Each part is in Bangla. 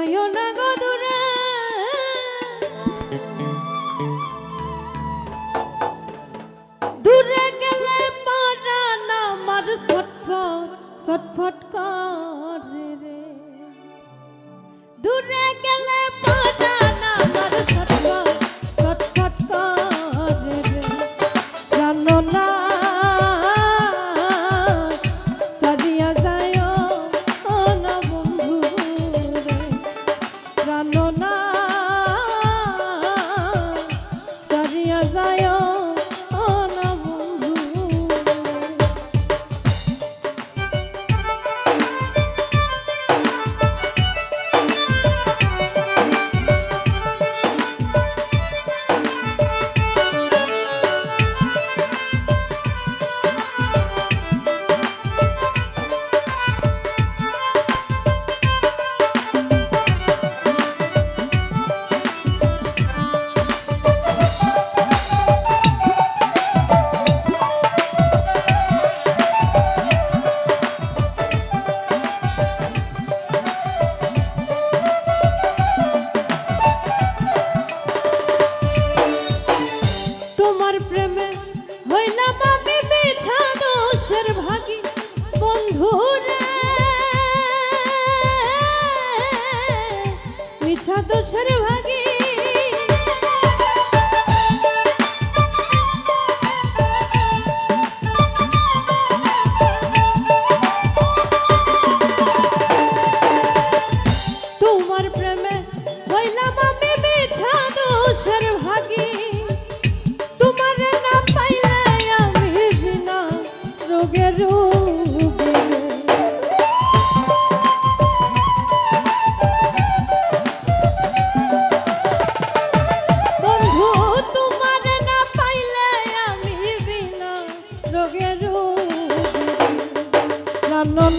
যাইও না গো দূরে, দূরে গেলে পরাণ আমার ছটফট ছটফট করে রে, দূরে গেলে পরাণ আমার ছটফট ছটফট করে রে। জানো না সারিয়া যাইও না বন্ধু রে, জানো না সারিয়া যাইও না বন্ধু দোষের ভাগী তোমার প্রেমে হইলাম আমি মিছা দোষের ভাগী, তোমার না পাইলে আমি বিনা রোগের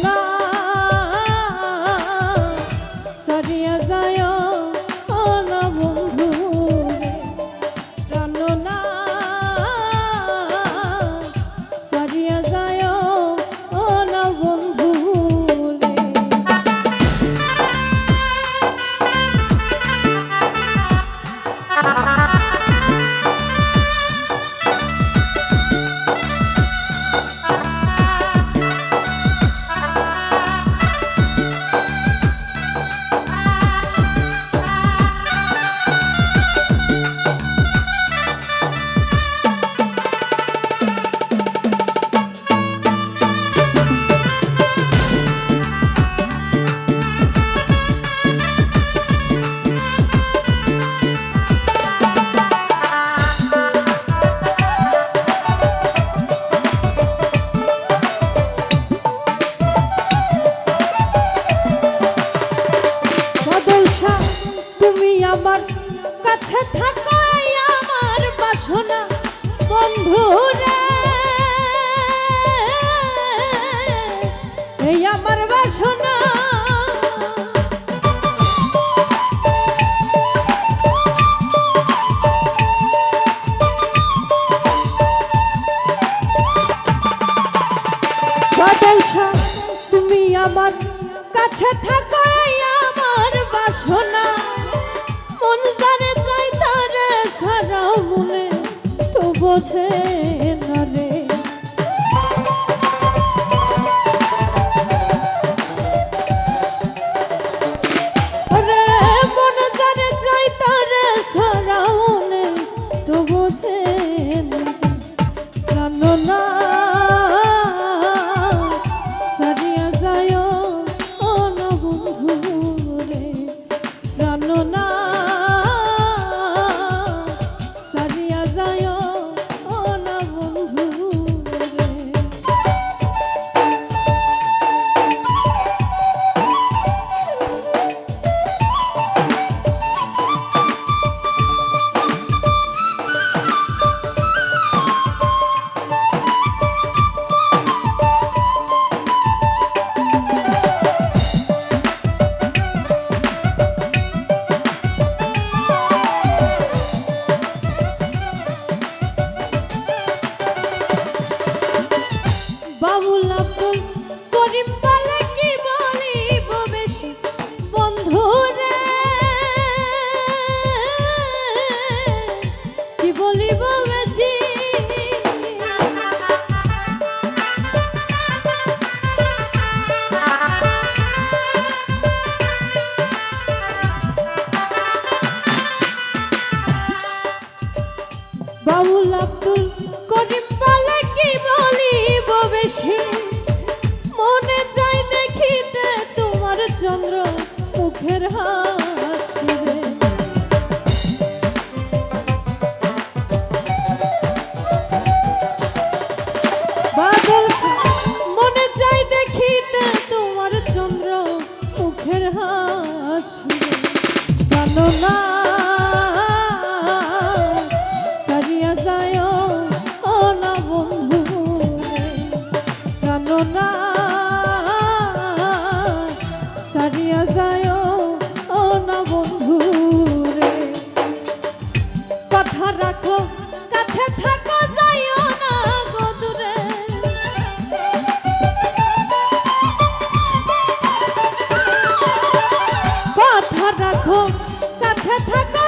না সারিয়া যায় না বন্ধু রে, জানো না সারিয়া যায় না বন্ধু রে। আমার কাছে থাকো আমার বাসনা বন্ধু রে, এই আমার বাসনা বাদলশা তুমি আমার কাছে থাকো আমার বাসনা, মন জানে চাই তারে সারা মনে তো বোঝে না রে, মন জানে চাই তারে সারা মনে তো বোঝে না, জানো না সারিয়া যায় না বন্ধু রে, জানো না সারিয়া যায় না বন্ধু রে। বাবুল করিম বলে কি বলিব বেশি বন্ধু রে, জানো না সারিয়া যায় ও না বন্ধু রে, জানো না সারিয়া যায় ও না বন্ধু রে, কথা রাখো কাছে থাকো যাইও না গো দূরে, কথা রাখো কাছে থাকো